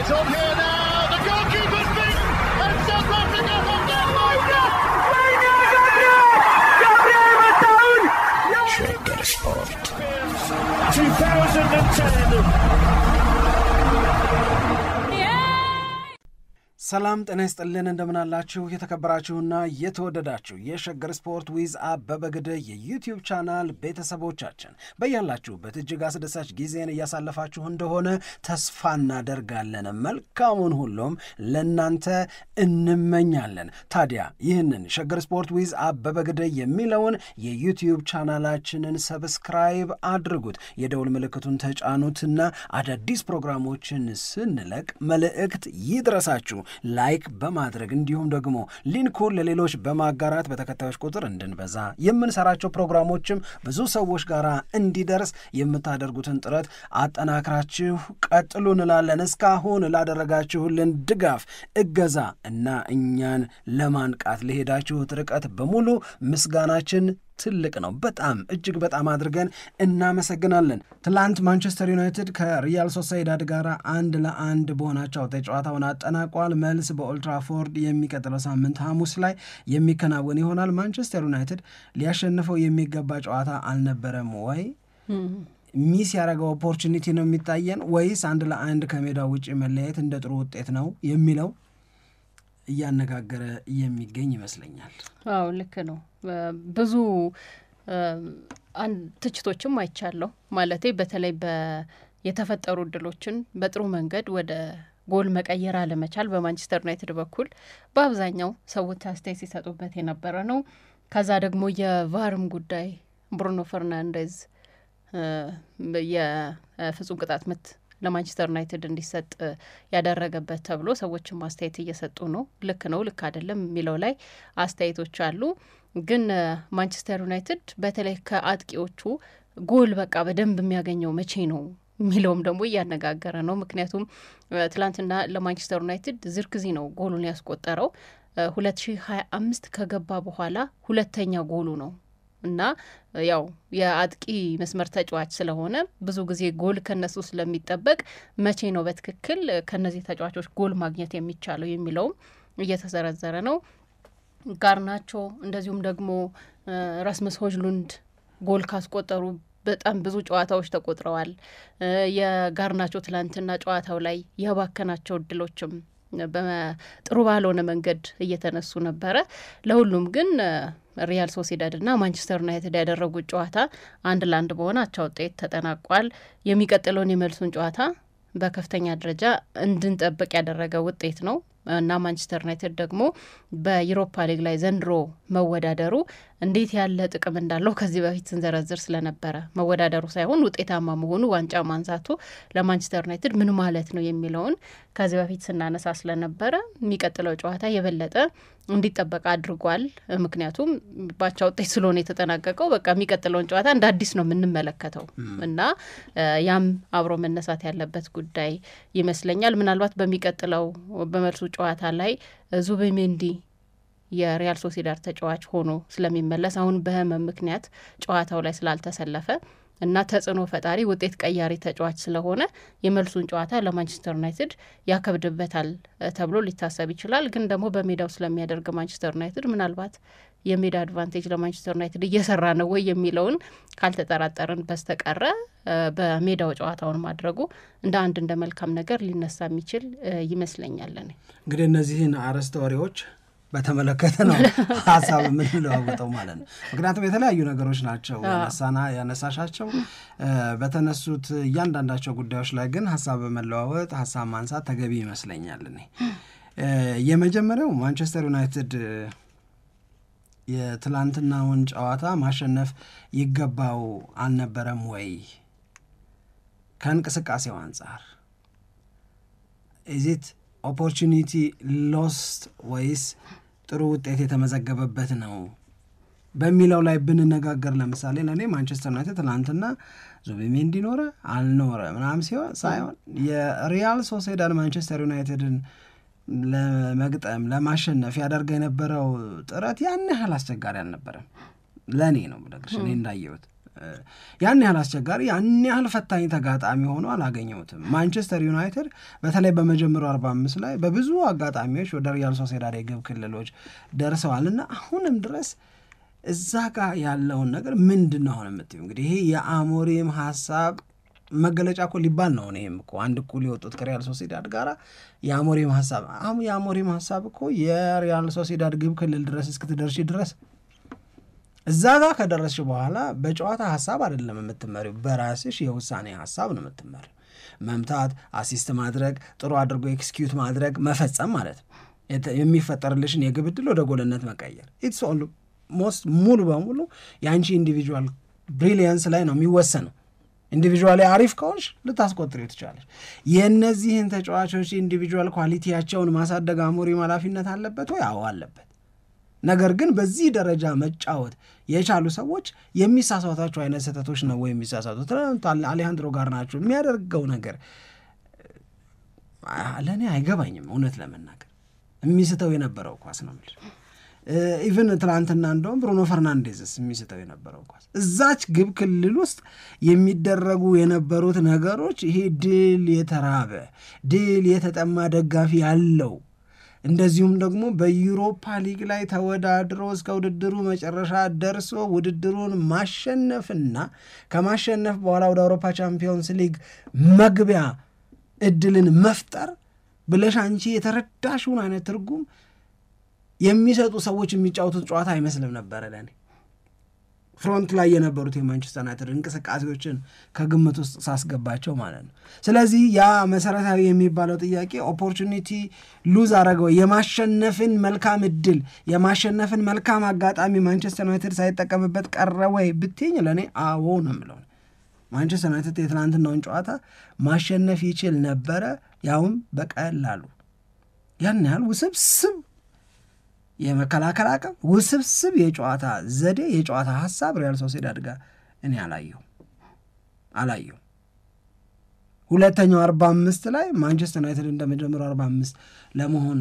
It's on here now. The goalkeeper's beaten, and South Africa have got Shagger Sport 2010. ሰላም ጤና ይስጥልን እንደምናላችሁ የተከበራችሁና የተወደዳችሁ የሸገር ስፖርት ዊዝ አበበ ግደይ የዩቲዩብ ቻናል ቤተሰቦቻችን በያላችሁበት እጅግ አስደሳች ጊዜን እያሳለፋችሁ እንደሆነ ተስፋ እናደርጋለን። መልካሙን ሁሉም ለናንተ እንመኛለን። ታዲያ ይህንን ሸገር ስፖርት ዊዝ አበበ ግደይ የሚለውን የዩቲዩብ ቻናላችንን ሰብስክራይብ አድርጉት፣ የደውል ምልክቱን ተጫኑትና አዳዲስ ፕሮግራሞችን ስንለቅ መልእክት ይድረሳችሁ። ላይክ በማድረግ እንዲሁም ደግሞ ሊንኩን ለሌሎች በማጋራት በተከታዮች ቁጥር እንድንበዛ የምንሰራቸው ፕሮግራሞችም ብዙ ሰዎች ጋር እንዲደርስ የምታደርጉትን ጥረት አጠናክራችሁ ቀጥሉ እንላለን። እስካሁን ላደረጋችሁልን ድጋፍ፣ እገዛ እና እኛን ለማንቃት ለሄዳችሁት ርቀት በሙሉ ምስጋናችን ትልቅ ነው። በጣም እጅግ በጣም አድርገን እናመሰግናለን። ትላንት ማንቸስተር ዩናይትድ ከሪያል ሶሳይዳድ ጋር 1-1 በሆናቸው ውጤት ጨዋታውን አጠናቋል። መልስ በኦልትራፎርድ የሚቀጥለው ሳምንት ሐሙስ ላይ የሚከናወን ይሆናል። ማንቸስተር ዩናይትድ ሊያሸንፈው የሚገባ ጨዋታ አልነበረም ወይ? ሚስ ያደረገው ኦፖርቹኒቲ ነው የሚታየን ወይስ 1-1 ከሜዳው ውጭ መለያየት እንደ ጥሩ ውጤት ነው የሚለው እያነጋገረ የሚገኝ ይመስለኛል። አዎ ልክ ነው። ብዙ ትችቶችም አይቻለሁ። ማለቴ በተለይ የተፈጠሩ እድሎችን በጥሩ መንገድ ወደ ጎል መቀየር አለመቻል በማንቸስተር ዩናይትድ በኩል በአብዛኛው ሰዎች አስተያየት ሲሰጡበት የነበረ ነው። ከዛ ደግሞ የቫርም ጉዳይ ብሩኖ ፈርናንዴዝ የፍጹም ቅጣት ምት ለማንቸስተር ዩናይትድ እንዲሰጥ ያደረገበት ተብሎ ሰዎችም አስተያየት እየሰጡ ነው። ልክ ነው ልክ አይደለም የሚለው ላይ አስተያየቶች አሉ። ግን ማንቸስተር ዩናይትድ በተለይ ከአጥቂዎቹ ጎል በቃ በደንብ የሚያገኘው መቼ ነው የሚለውም ደግሞ እያነጋገረ ነው። ምክንያቱም ትላንትና ለማንቸስተር ዩናይትድ ዝርክዚ ነው ጎሉን ያስቆጠረው። 2025 ከገባ በኋላ ሁለተኛ ጎሉ ነው እና ያው የአጥቂ መስመር ተጫዋች ስለሆነ ብዙ ጊዜ ጎል ከነሱ ስለሚጠበቅ መቼ ነው በትክክል ከነዚህ ተጫዋቾች ጎል ማግኘት የሚቻለው የሚለውም እየተዘረዘረ ነው። ጋርናቾ እንደዚሁም ደግሞ ራስመስ ሆይሉንድ ጎል ካስቆጠሩ በጣም ብዙ ጨዋታዎች ተቆጥረዋል። የጋርናቾ ትላንትና ጨዋታው ላይ የባከናቸው እድሎችም በጥሩ ባልሆነ መንገድ እየተነሱ ነበረ። ለሁሉም ግን ሪያል ሶሲዳድና ማንቸስተር ዩናይትድ ያደረጉት ጨዋታ 1-1 በሆነ አቻ ውጤት ተጠናቋል። የሚቀጥለውን የመልሱን ጨዋታ በከፍተኛ ደረጃ እንድንጠብቅ ያደረገ ውጤት ነው እና ማንቸስተር ዩናይትድ ደግሞ በዩሮፓ ሊግ ላይ ዘንድሮ መወዳደሩ እንዴት ያለ ጥቅም እንዳለው ከዚህ በፊት ስንዘረዝር ስለነበረ መወዳደሩ ሳይሆን ውጤታማ መሆኑ ዋንጫ ማንሳቱ ለማንቸስተር ዩናይትድ ምን ማለት ነው የሚለውን ከዚህ በፊት ስናነሳ ስለነበረ የሚቀጥለው ጨዋታ የበለጠ እንዲጠበቅ አድርጓል። ምክንያቱም ባቻ ውጤት ስለሆነ የተጠናቀቀው በቃ የሚቀጥለውን ጨዋታ እንደ አዲስ ነው የምንመለከተው እና ያም አብሮ መነሳት ያለበት ጉዳይ ይመስለኛል። ምናልባት በሚቀጥለው በመልሱ ጨዋታ ላይ ዙቢሜንዲ የሪያል ሶሲዳድ ተጫዋች ሆኖ ስለሚመለስ አሁን በህመም ምክንያት ጨዋታው ላይ ስላልተሰለፈ እና ተጽዕኖ ፈጣሪ ውጤት ቀያሪ ተጫዋች ስለሆነ የመልሱን ጨዋታ ለማንቸስተር ዩናይትድ ያከብድበታል ተብሎ ሊታሰብ ይችላል። ግን ደግሞ በሜዳው ስለሚያደርግ ማንቸስተር ዩናይትድ ምናልባት የሜዳ አድቫንቴጅ ለማንቸስተር ዩናይትድ እየሰራ ነው ወይ የሚለውን ካልተጠራጠርን በስተቀረ በሜዳው ጨዋታውን ማድረጉ እንደ መልካም ነገር ሊነሳ የሚችል ይመስለኛል። እንግዲህ እነዚህን አርዕስተ ወሬዎች በተመለከተ ነው ሀሳብ የምንለዋወጠው ማለት ነው። ምክንያቱም የተለያዩ ነገሮች ናቸው ያነሳሻቸው። በተነሱት እያንዳንዳቸው ጉዳዮች ላይ ግን ሀሳብ በመለዋወጥ ሀሳብ ማንሳት ተገቢ ይመስለኛል። የመጀመሪያው ማንቸስተር ዩናይትድ የትላንትናውን ጨዋታ ማሸነፍ ይገባው አልነበረም ወይ? ከእንቅስቃሴው አንጻር ኢዚት ኦፖርቹኒቲ ሎስት ወይስ ጥሩ ውጤት የተመዘገበበት ነው በሚለው ላይ ብንነጋገር፣ ለምሳሌ ለእኔ ማንቸስተር ዩናይትድ ትናንትና ዙቢሜንዲ ኖረ አልኖረ ምናምን ሳይሆን የሪያል ሶሲዳድ ማንቸስተር ዩናይትድን ለመግጠም ለማሸነፍ ያደርገ የነበረው ጥረት ያን ያህል አስቸጋሪ አልነበረም። ለእኔ ነው ብለግሽ እኔ እንዳየሁት ያን ያህል አስቸጋሪ ያን ያህል ፈታኝ ተጋጣሚ ሆኖ አላገኘሁትም። ማንቸስተር ዩናይትድ በተለይ በመጀመሪያው 45 ላይ በብዙ አጋጣሚዎች ወደ ሪያል ሶሴዳድ የግብ ክልሎች ደርሰዋልና አሁንም ድረስ እዛ ጋር ያለውን ነገር ምንድነው አሁን የምትይው? እንግዲህ ይሄ የአሞሪም ሐሳብ መገለጫ እኮ ሊባል ነው። እኔም እኮ አንድ እኩል የወጡት ከሪያል ሶሲዳድ ጋር የአሞሪም ሐሳብ እኮ የሪያል ሶሲዳድ ግብ ክልል ድረስ እስክትደርሺ ድረስ እዛ ጋር ከደረስሽ በኋላ በጨዋታ ሐሳብ አይደለም የምትመሪው፣ በራስሽ የውሳኔ ሐሳብ ነው የምትመሪው። መምታት፣ አሲስት ማድረግ፣ ጥሩ አድርጎ ኤክስኪዩት ማድረግ፣ መፈጸም ማለት ነው። የሚፈጠርልሽን የግብ ዕድል ወደ ጎልነት መቀየር ኢትስ ኦል ሙሉ በሙሉ የአንቺ ኢንዲቪጁዋል ብሪሊየንስ ላይ ነው የሚወሰነው። ኢንዲቪጁዋሊ አሪፍ ከሆንሽ ልታስቆጥሪው ትችላለሽ። የእነዚህን ተጫዋቾች ኢንዲቪጁዋል ኳሊቲያቸውን ማሳደግ አሞሪም ኃላፊነት አለበት ወይ? አዎ አለበት። ነገር ግን በዚህ ደረጃ መጫወት የቻሉ ሰዎች የሚሳሳቷቸው አይነት ስህተቶች ነው ወይ የሚሳሳቱት? አሌሃንድሮ ጋርናቾ የሚያደርገው ነገር ለእኔ አይገባኝም። እውነት ለመናገር የሚስተው የነበረው ኳስ ነው የምልሽ። ኢቨን ትናንትና እንደውም ብሩኖ ፈርናንዴዝስ የሚስተው የነበረው ኳስ እዛች ግብ ክልል ውስጥ የሚደረጉ የነበሩት ነገሮች ይሄ ድል የተራበ ድል የተጠማ ደጋፊ ያለው እንደዚሁም ደግሞ በዩሮፓ ሊግ ላይ ተወዳድሮ እስከ ውድድሩ መጨረሻ ደርሶ ውድድሩን ማሸነፍና ከማሸነፍ በኋላ ወደ አውሮፓ ቻምፒዮንስ ሊግ መግቢያ እድልን መፍጠር ብለሽ አንቺ የተረዳሽውን አይነት ትርጉም የሚሰጡ ሰዎች የሚጫወቱት ጨዋታ አይመስልም ነበር ለኔ። ፍሮንት ላይ የነበሩት የማንቸስተር ዩናይትድ እንቅስቃሴዎችን ከግምት ውስጥ ሳስገባቸው ማለት ነው። ስለዚህ ያ መሰረታዊ የሚባለው ጥያቄ ኦፖርቹኒቲ ሉዝ አረገው፣ የማሸነፍን መልካም እድል የማሸነፍን መልካም አጋጣሚ ማንቸስተር ዩናይትድ ሳይጠቀምበት ቀረ ወይ ብትኝ ለኔ አዎ ነው የምለው። ማንቸስተር ዩናይትድ የትናንትናውን ጨዋታ ማሸነፍ ይችል ነበረ፣ ያውም በቀላሉ። ያን ያህል ውስብስብ የመከላከል አቅም፣ ውስብስብ የጨዋታ ዘዴ፣ የጨዋታ ሐሳብ ሪያል ሶሲዳድ ጋር እኔ አላየሁ። ሁለተኛው 45 ላይ ማንቸስተር ዩናይትድ እንደመጀመሪያው 45 ለመሆን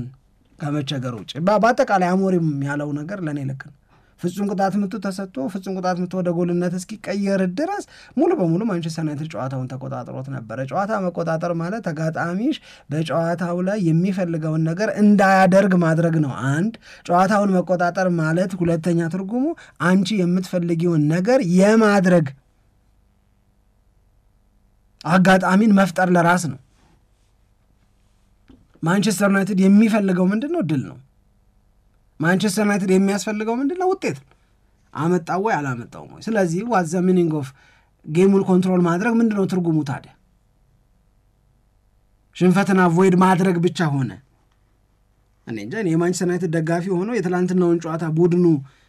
ከመቸገር ውጭ በአጠቃላይ አሞሪም ያለው ነገር ለእኔ ልክ ነው። ፍጹም ቅጣት ምቱ ተሰጥቶ ፍጹም ቅጣት ምቱ ወደ ጎልነት እስኪቀየር ድረስ ሙሉ በሙሉ ማንቸስተር ዩናይትድ ጨዋታውን ተቆጣጥሮት ነበረ። ጨዋታ መቆጣጠር ማለት ተጋጣሚሽ በጨዋታው ላይ የሚፈልገውን ነገር እንዳያደርግ ማድረግ ነው። አንድ ጨዋታውን መቆጣጠር ማለት ሁለተኛ ትርጉሙ አንቺ የምትፈልጊውን ነገር የማድረግ አጋጣሚን መፍጠር ለራስ ነው። ማንቸስተር ዩናይትድ የሚፈልገው ምንድነው? ድል ነው። ማንቸስተር ዩናይትድ የሚያስፈልገው ምንድነው? ውጤት ነው። አመጣው ወይ አላመጣውም ወይ? ስለዚህ ዋት ዘ ሚኒንግ ኦፍ ጌሙን ኮንትሮል ማድረግ ምንድነው ትርጉሙ ታዲያ? ሽንፈትን አቮይድ ማድረግ ብቻ ሆነ? እኔ እንጃ። የማንቸስተር ዩናይትድ ደጋፊ ሆኖ የትላንትናውን ጨዋታ ቡድኑ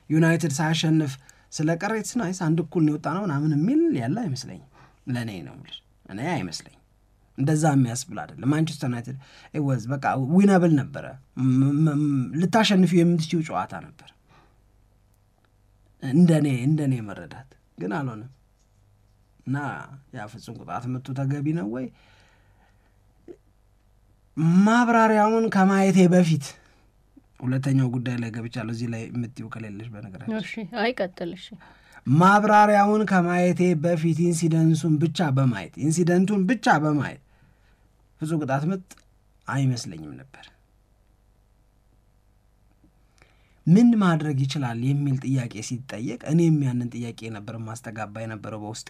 ዩናይትድ ሳያሸንፍ ስለቀረች ናይስ አንድ እኩል ነው የወጣ ነው ምናምን የሚል ያለ አይመስለኝም። ለእኔ ነው የምልሽ፣ እኔ አይመስለኝም። እንደዛ የሚያስብል አይደለም። ማንቸስተር ዩናይትድ ወዝ በቃ ዊነብል ነበረ፣ ልታሸንፊው የምትችው ጨዋታ ነበር እንደኔ መረዳት። ግን አልሆነም እና ያ ፍጹም ቅጣት ምቱ ተገቢ ነው ወይ? ማብራሪያውን ከማየቴ በፊት ሁለተኛው ጉዳይ ላይ ገብቻለሁ። እዚህ ላይ የምትይው ከሌለሽ በነገራችን እሺ አይቀጥልሽ። ማብራሪያውን ከማየቴ በፊት ኢንሲደንቱን ብቻ በማየት ፍጹም ቅጣት ምት አይመስለኝም ነበር። ምን ማድረግ ይችላል የሚል ጥያቄ ሲጠየቅ እኔም ያንን ጥያቄ ነበር ማስተጋባ የነበረው በውስጤ።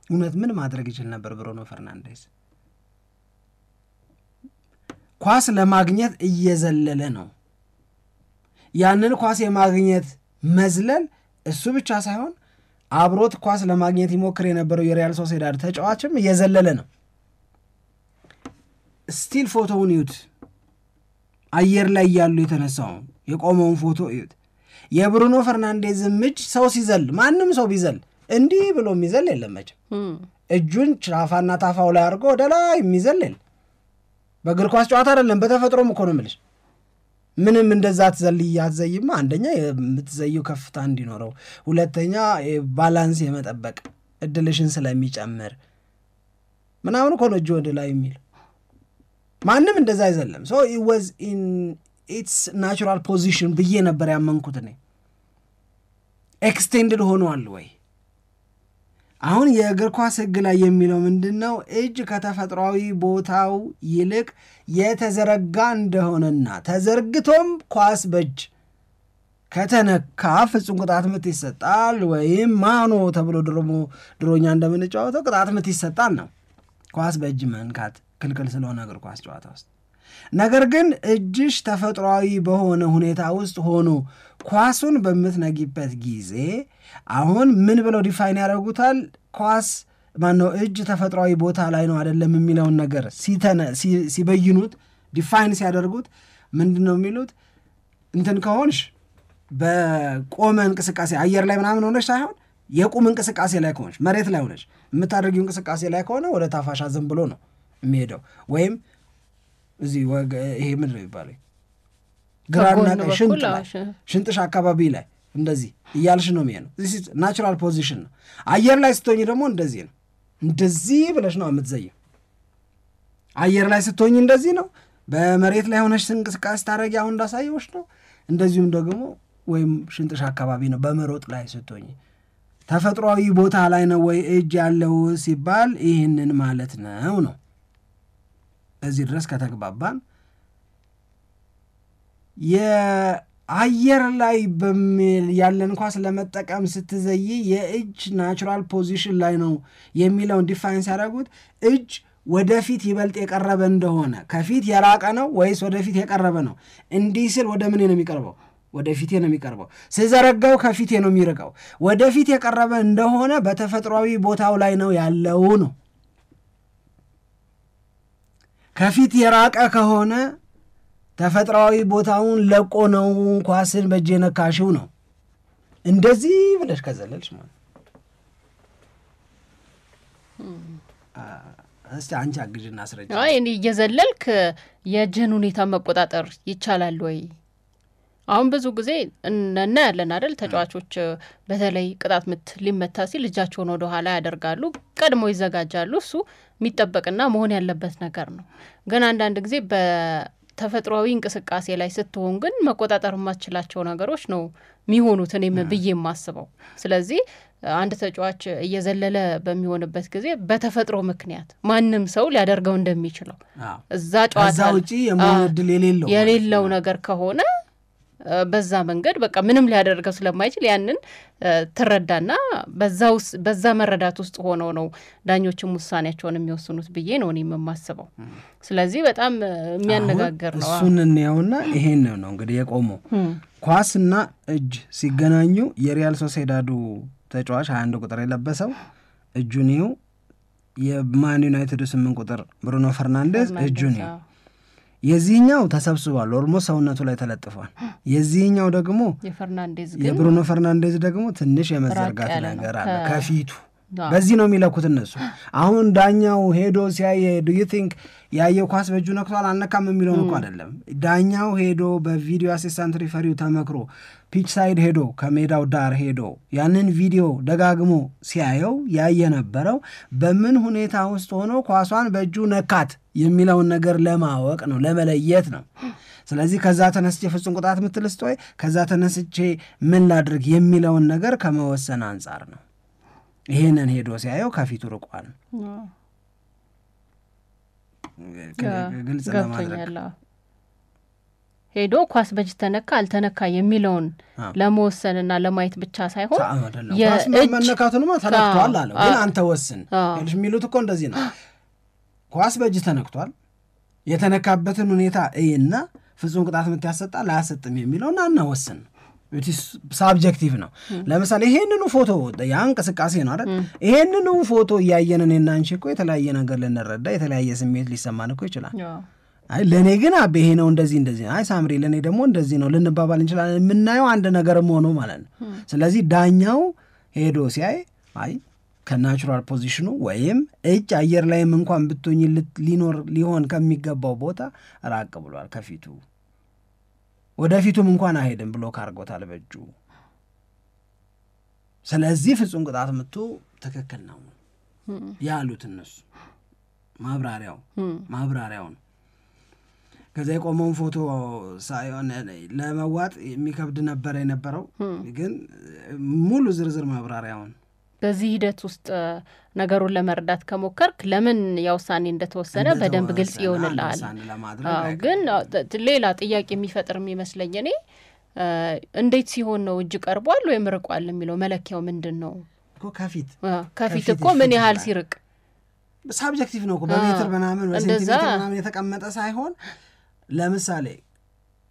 እውነት ምን ማድረግ ይችል ነበር ብሩኖ ፈርናንዴዝ? ኳስ ለማግኘት እየዘለለ ነው። ያንን ኳስ የማግኘት መዝለል እሱ ብቻ ሳይሆን አብሮት ኳስ ለማግኘት ይሞክር የነበረው የሪያል ሶሲዳድ ተጫዋችም እየዘለለ ነው። ስቲል ፎቶውን ይዩት፣ አየር ላይ ያሉ የተነሳውን የቆመውን ፎቶ ይዩት። የብሩኖ ፈርናንዴዝ እጅ ሰው ሲዘል ማንም ሰው ቢዘል እንዲህ ብሎ የሚዘል የለም መቼም። እጁን ቻፋና ታፋው ላይ አድርጎ ወደ ላይ የሚዘል የለም። በእግር ኳስ ጨዋታ አይደለም በተፈጥሮም እኮ ነው የምልሽ። ምንም እንደዛ አትዘይማ። አንደኛ የምትዘየው ከፍታ እንዲኖረው፣ ሁለተኛ ባላንስ የመጠበቅ እድልሽን ስለሚጨምር ምናምን እኮ ነው እጅ ወደ ላይ የሚል። ማንም እንደዛ አይዘለም። ሶ it was in its natural position ብዬ ነበር ያመንኩት እኔ። ኤክስቴንድድ ሆኗል ወይ? አሁን የእግር ኳስ ሕግ ላይ የሚለው ምንድነው? እጅ ከተፈጥሯዊ ቦታው ይልቅ የተዘረጋ እንደሆነና ተዘርግቶም ኳስ በእጅ ከተነካ ፍጹም ቅጣት ምት ይሰጣል፣ ወይም ማኖ ተብሎ ድሮኛ እንደምንጫወተው ቅጣት ምት ይሰጣል ነው። ኳስ በእጅ መንካት ክልክል ስለሆነ እግር ኳስ ጨዋታ ውስጥ። ነገር ግን እጅሽ ተፈጥሯዊ በሆነ ሁኔታ ውስጥ ሆኖ ኳሱን በምትነጊበት ጊዜ አሁን ምን ብለው ዲፋይን ያደርጉታል? ኳስ ማነው እጅ ተፈጥሯዊ ቦታ ላይ ነው አይደለም የሚለውን ነገር ሲበይኑት ዲፋይን ሲያደርጉት ምንድን ነው የሚሉት? እንትን ከሆንሽ በቆመ እንቅስቃሴ አየር ላይ ምናምን ሆነሽ ሳይሆን የቁም እንቅስቃሴ ላይ ከሆንሽ መሬት ላይ ሆነሽ የምታደርጊው እንቅስቃሴ ላይ ከሆነ ወደ ታፋሻ ዝም ብሎ ነው የሚሄደው። ወይም እዚህ ይሄ ምንድን ነው የሚባለው ግራና ቀኝ ሽንጥሽ አካባቢ ላይ እንደዚህ እያልሽ ነው የሚሄደው። ናቹራል ፖዚሽን ነው። አየር ላይ ስትሆኝ ደግሞ እንደዚህ ነው። እንደዚህ ብለሽ ነው የምትዘይው። አየር ላይ ስትሆኝ እንደዚህ ነው። በመሬት ላይ ሆነሽ እንቅስቃሴ ታደርጊ አሁን እንዳሳየዎች ነው። እንደዚሁም ደግሞ ወይም ሽንጥሽ አካባቢ ነው በመሮጥ ላይ ስትሆኝ። ተፈጥሯዊ ቦታ ላይ ነው ወይ እጅ ያለው ሲባል ይህንን ማለት ነው። እዚህ ድረስ ከተግባባን የአየር ላይ በሚል ያለን ኳስ ለመጠቀም ስትዘይ የእጅ ናቹራል ፖዚሽን ላይ ነው የሚለውን ዲፋይን ሲያደርጉት እጅ ወደፊት ይበልጥ የቀረበ እንደሆነ ከፊት የራቀ ነው ወይስ ወደፊት የቀረበ ነው? እንዲህ ስል ወደ ምን ነው የሚቀርበው? ወደፊቴ ነው የሚቀርበው። ስዘረጋው ከፊቴ ነው የሚርቀው። ወደፊት የቀረበ እንደሆነ በተፈጥሯዊ ቦታው ላይ ነው ያለው ነው። ከፊት የራቀ ከሆነ ተፈጥሯዊ ቦታውን ለቆ ነው ኳስን በእጅ ነካሽው ነው። እንደዚህ ብለሽ ከዘለልሽ ማለት እስቲ አንቺ አግዥና አስረጅ። አይ እኔ እየዘለልክ የእጅህን ሁኔታ መቆጣጠር ይቻላል ወይ? አሁን ብዙ ጊዜ እናያለን አይደል? ተጫዋቾች በተለይ ቅጣት ምት ሊመታ ሲል እጃቸውን ወደ ኋላ ያደርጋሉ፣ ቀድሞ ይዘጋጃሉ። እሱ የሚጠበቅና መሆን ያለበት ነገር ነው። ግን አንዳንድ ጊዜ በተፈጥሯዊ እንቅስቃሴ ላይ ስትሆን ግን መቆጣጠር የማትችላቸው ነገሮች ነው የሚሆኑት እኔም ብዬ የማስበው። ስለዚህ አንድ ተጫዋች እየዘለለ በሚሆንበት ጊዜ በተፈጥሮ ምክንያት ማንም ሰው ሊያደርገው እንደሚችለው እዛ ጨዋታ ውጪ የመሆን ዕድል የሌለው ነገር ከሆነ በዛ መንገድ በቃ ምንም ሊያደርገው ስለማይችል ያንን ትረዳና በዛ መረዳት ውስጥ ሆነው ነው ዳኞችም ውሳኔያቸውን የሚወስኑት ብዬ ነው እኔ የማስበው። ስለዚህ በጣም የሚያነጋግር ነው። እሱን እንየውና ይሄን ነው እንግዲህ የቆመው ኳስና እጅ ሲገናኙ የሪያል ሶሴዳዱ ተጫዋች 21 ቁጥር የለበሰው እጁን ይው የማን ዩናይትድ 8 ቁጥር ብሩኖ ፈርናንዴዝ እጁን ይው የዚህኛው ተሰብስቧል፣ ኦልሞስት ሰውነቱ ላይ ተለጥፏል። የዚህኛው ደግሞ የብሩኖ ፈርናንዴዝ ደግሞ ትንሽ የመዘርጋት ነገር አለ ከፊቱ። በዚህ ነው የሚለኩት እነሱ። አሁን ዳኛው ሄዶ ሲያይ ዱ ዩ ቲንክ ያየው ኳስ በእጁ ነክቷል አልነካም የሚለውን እኮ አይደለም። ዳኛው ሄዶ በቪዲዮ አሲስታንት ሪፈሪው ተመክሮ ፒች ሳይድ ሄዶ ከሜዳው ዳር ሄዶ ያንን ቪዲዮ ደጋግሞ ሲያየው ያየነበረው በምን ሁኔታ ውስጥ ሆኖ ኳሷን በእጁ ነካት የሚለውን ነገር ለማወቅ ነው፣ ለመለየት ነው። ስለዚህ ከዛ ተነስቼ ፍጹም ቅጣት ምትልስጥ ወይ ከዛ ተነስቼ ምን ላድርግ የሚለውን ነገር ከመወሰን አንጻር ነው። ይሄንን ሄዶ ሲያየው ከፊቱ ርቋል። ግልጽ ለማድረግ ሄዶ ኳስ በእጅ ተነካ አልተነካ የሚለውን ለመወሰንና ለማየት ብቻ ሳይሆን ኳስ መነካቱንማ ተነክቷል አለው፣ ግን አንተ ወስን ልጅ የሚሉት እኮ እንደዚህ ነው። ኳስ በእጅ ተነክቷል፣ የተነካበትን ሁኔታ እና ፍጹም ቅጣት ምት ያሰጣል አያሰጥም የሚለውን አናወስን። ሳብጀክቲቭ ነው። ለምሳሌ ይሄንኑ ፎቶ ያ እንቅስቃሴ ነው አይደል? ይሄንኑ ፎቶ እያየንን እና አንቺ እኮ የተለያየ ነገር ልንረዳ የተለያየ ስሜት ሊሰማን እኮ ይችላል። አይ ለኔ ግን አቤ ይሄ ነው እንደዚህ አይ ሳምሪ ለኔ ደግሞ እንደዚህ ነው ልንባባል እንችላለን። የምናየው አንድ ነገርም ሆኖ ማለት ነው። ስለዚህ ዳኛው ሄዶ ሲያይ አይ ከናቹራል ፖዚሽኑ ወይም እጅ አየር ላይም እንኳን ብትሆኝ ሊሆን ከሚገባው ቦታ ራቅ ብሏል ከፊቱ፣ ወደፊቱም እንኳን አይሄድም ብሎ ካርጎታል በእጁ። ስለዚህ ፍጹም ቅጣት ምቱ ትክክል ነው ያሉት እነሱ። ማብራሪያው ነው። ከዛ የቆመውን ፎቶ ሳይሆን ለመዋጥ የሚከብድ ነበር የነበረው፣ ግን ሙሉ ዝርዝር ማብራሪያውን በዚህ ሂደት ውስጥ ነገሩን ለመርዳት ከሞከርክ ለምን ያውሳኔ እንደተወሰነ በደንብ ግልጽ ይሆንልሃል። ግን ሌላ ጥያቄ የሚፈጥር የሚመስለኝ እኔ እንዴት ሲሆን ነው እጅ ቀርቧል ወይም ርቋል የሚለው መለኪያው ምንድነው? ከፊት እኮ ምን ያህል ሲርቅ ሳብጀክቲቭ ነው እኮ በሜትር ምናምን በሴንቲሜትር ምናምን የተቀመጠ ሳይሆን ለምሳሌ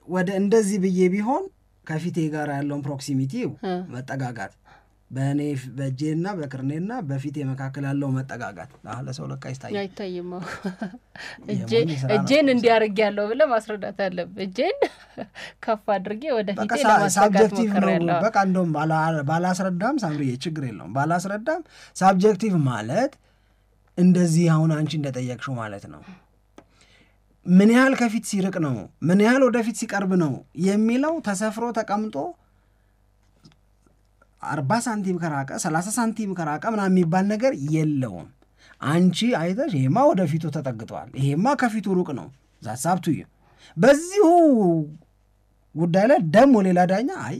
ወደ እንደዚህ ብዬ ቢሆን ከፊቴ ጋር ያለውን ፕሮክሲሚቲው መጠጋጋት በእኔ በእጄና በክርኔና በፊቴ መካከል ያለው መጠጋጋት ለሰው ለካ አይታይም። እጄን እንዲያርግ ያለው ብለህ ማስረዳት አለብህ። እጄን ከፍ አድርጌ ወደ ፊቴ ለማስጠጋት ሞክሬያለሁ። በቃ እንደውም ባላስረዳም ሳምሪዬ ችግር የለውም ባላስረዳም ሳብጀክቲቭ ማለት እንደዚህ አሁን አንቺ እንደጠየቅሽው ማለት ነው። ምን ያህል ከፊት ሲርቅ ነው ምን ያህል ወደፊት ሲቀርብ ነው የሚለው ተሰፍሮ ተቀምጦ 40 ሳንቲም ከራቀ 30 ሳንቲም ከራቀ ምናምን የሚባል ነገር የለውም። አንቺ አይተሽ ይሄማ ወደፊቱ ተጠግቷል ይሄማ ከፊቱ ሩቅ ነው ዛሳብቱ በዚሁ ጉዳይ ላይ ደግሞ ሌላ ዳኛ አይ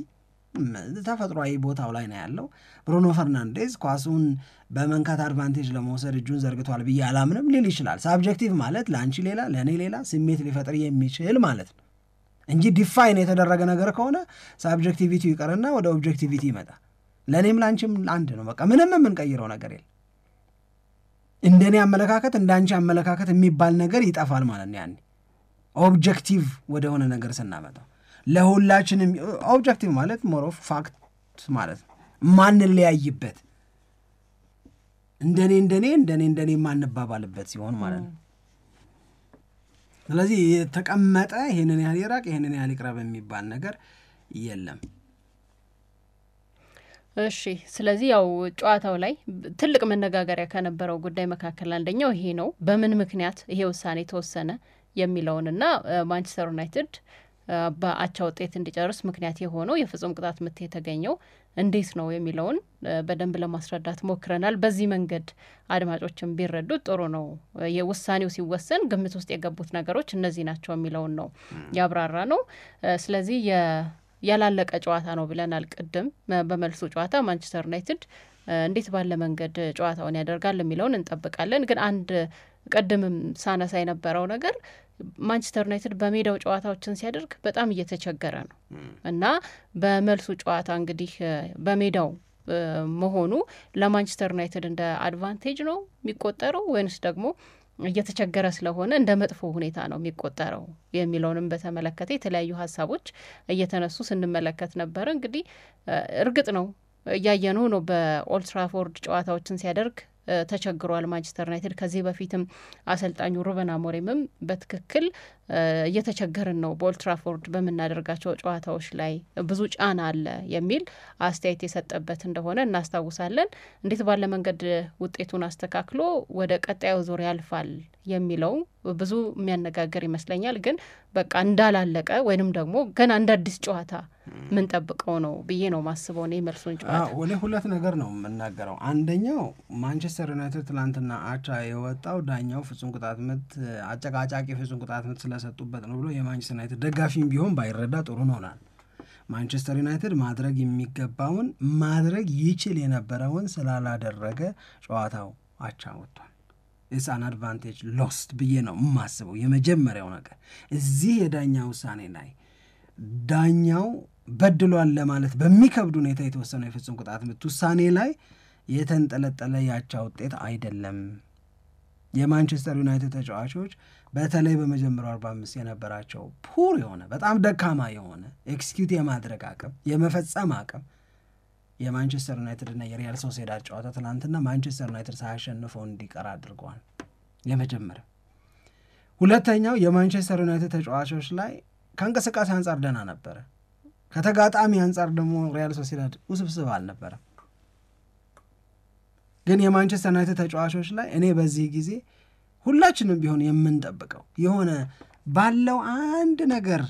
ተፈጥሯዊ ቦታው ላይ ነው ያለው ብሩኖ ፈርናንዴዝ ኳሱን በመንካት አድቫንቴጅ ለመውሰድ እጁን ዘርግቷል ብዬ አላምንም ሊል ይችላል። ሳብጀክቲቭ ማለት ለአንቺ ሌላ ለእኔ ሌላ ስሜት ሊፈጥር የሚችል ማለት ነው እንጂ ዲፋይን የተደረገ ነገር ከሆነ ሳብጀክቲቪቲው ይቀርና ወደ ኦብጀክቲቪቲ ይመጣል። ለእኔም ለአንቺም አንድ ነው። በቃ ምንም የምንቀይረው ነገር የለም። እንደኔ አመለካከት እንዳንቺ አመለካከት የሚባል ነገር ይጠፋል ማለት ነው። ያኔ ኦብጀክቲቭ ወደሆነ ነገር ስናመጣው ለሁላችንም ኦብጀክቲቭ ማለት ሞር ኦፍ ፋክት ማለት ነው። ማንለያይበት እንደኔ ማንባባልበት ሲሆን ማለት ነው። ስለዚህ የተቀመጠ ይሄንን ያህል ይራቅ ይሄንን ያህል ይቅረብ የሚባል ነገር የለም። እሺ ስለዚህ ያው ጨዋታው ላይ ትልቅ መነጋገሪያ ከነበረው ጉዳይ መካከል አንደኛው ይሄ ነው። በምን ምክንያት ይሄ ውሳኔ ተወሰነ የሚለውንና ማንቸስተር ዩናይትድ በአቻ ውጤት እንዲጨርስ ምክንያት የሆነው የፍጹም ቅጣት ምት የተገኘው እንዴት ነው የሚለውን በደንብ ለማስረዳት ሞክረናል። በዚህ መንገድ አድማጮችን ቢረዱት ጥሩ ነው። የውሳኔው ሲወሰን ግምት ውስጥ የገቡት ነገሮች እነዚህ ናቸው የሚለውን ነው ያብራራ ነው። ስለዚህ ያላለቀ ጨዋታ ነው ብለናል ቅድም። በመልሱ ጨዋታ ማንቸስተር ዩናይትድ እንዴት ባለ መንገድ ጨዋታውን ያደርጋል የሚለውን እንጠብቃለን። ግን አንድ ቀደምም ሳነሳ የነበረው ነገር ማንቸስተር ዩናይትድ በሜዳው ጨዋታዎችን ሲያደርግ በጣም እየተቸገረ ነው እና በመልሱ ጨዋታ እንግዲህ በሜዳው መሆኑ ለማንቸስተር ዩናይትድ እንደ አድቫንቴጅ ነው የሚቆጠረው ወይንስ ደግሞ እየተቸገረ ስለሆነ እንደ መጥፎ ሁኔታ ነው የሚቆጠረው የሚለውንም በተመለከተ የተለያዩ ሀሳቦች እየተነሱ ስንመለከት ነበር። እንግዲህ እርግጥ ነው እያየነው ነው በኦልድ ትራፎርድ ጨዋታዎችን ሲያደርግ ተቸግሯል ማንቸስተር ዩናይትድ። ከዚህ በፊትም አሰልጣኙ ሩበን አሞሪምም በትክክል እየተቸገርን ነው በኦልድ ትራፎርድ በምናደርጋቸው ጨዋታዎች ላይ ብዙ ጫና አለ የሚል አስተያየት የሰጠበት እንደሆነ እናስታውሳለን። እንዴት ባለ መንገድ ውጤቱን አስተካክሎ ወደ ቀጣዩ ዙር ያልፋል የሚለው ብዙ የሚያነጋግር ይመስለኛል። ግን በቃ እንዳላለቀ ወይንም ደግሞ ገና እንደ አዲስ ጨዋታ ምን ጠብቀው ነው ብዬ ነው ማስበው ነው መልሱን ጨዋታ። ወደ ሁለት ነገር ነው የምናገረው። አንደኛው ማንቸስተር ዩናይትድ ትላንትና አቻ የወጣው ዳኛው ፍጹም ቅጣት ምት አጨቃጫቂ ፍጹም ቅጣት ምት ስለሰጡበት ነው ብሎ የማንቸስተር ዩናይትድ ደጋፊም ቢሆን ባይረዳ ጥሩ ነውናል። ማንቸስተር ዩናይትድ ማድረግ የሚገባውን ማድረግ ይችል የነበረውን ስላላደረገ ጨዋታው አቻ ወጥቷል። ኢትስ አን አድቫንቴጅ ሎስት ብዬ ነው የማስበው። የመጀመሪያው ነገር እዚህ የዳኛ ውሳኔ ላይ ዳኛው በድሏል ለማለት በሚከብድ ሁኔታ የተወሰነው የፍጹም ቅጣት ምት ውሳኔ ላይ የተንጠለጠለ ያቻ ውጤት አይደለም። የማንቸስተር ዩናይትድ ተጫዋቾች በተለይ በመጀመሪያው 45 የነበራቸው ፑር የሆነ በጣም ደካማ የሆነ ኤክስኪዩት የማድረግ አቅም የመፈጸም አቅም የማንቸስተር ዩናይትድ እና የሪያል ሶሴዳድ ጨዋታ ትናንትና ማንቸስተር ዩናይትድ ሳያሸንፈው እንዲቀር አድርገዋል። የመጀመሪያው። ሁለተኛው የማንቸስተር ዩናይትድ ተጫዋቾች ላይ ከእንቅስቃሴ አንጻር ደህና ነበረ። ከተጋጣሚ አንጻር ደግሞ ሪያል ሶሴዳድ ውስብስብ አልነበረም። ግን የማንቸስተር ዩናይትድ ተጫዋቾች ላይ እኔ በዚህ ጊዜ ሁላችንም ቢሆን የምንጠብቀው የሆነ ባለው አንድ ነገር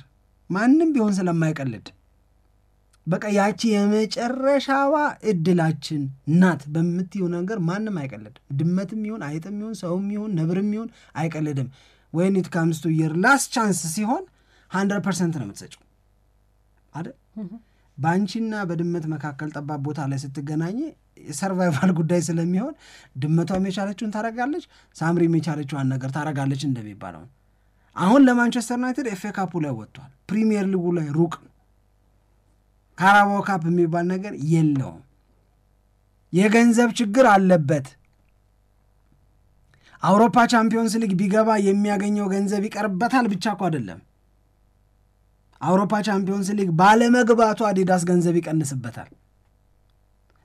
ማንም ቢሆን ስለማይቀልድ በቃ ያቺ የመጨረሻዋ እድላችን ናት በምትየው ነገር ማንም አይቀልድም። ድመትም ይሁን አይጥም ይሁን ሰውም ይሁን ነብርም ይሁን አይቀልድም። when it comes to your last chance ሲሆን 100% ነው የምትሰጪው አይደል? ባንቺና በድመት መካከል ጠባብ ቦታ ላይ ስትገናኝ ሰርቫይቫል ጉዳይ ስለሚሆን ድመቷም የቻለችውን ታረጋለች፣ ሳምሪም የቻለችውን ነገር ታረጋለች እንደሚባለው። አሁን ለማንቸስተር ዩናይትድ ኤፍ ኤ ካፑ ላይ ወጥቷል፣ ፕሪሚየር ሊጉ ላይ ሩቅ ነው፣ ካራባኦ ካፕ የሚባል ነገር የለውም፣ የገንዘብ ችግር አለበት። አውሮፓ ቻምፒዮንስ ሊግ ቢገባ የሚያገኘው ገንዘብ ይቀርበታል ብቻ እኮ አይደለም፣ አውሮፓ ቻምፒዮንስ ሊግ ባለመግባቱ አዲዳስ ገንዘብ ይቀንስበታል።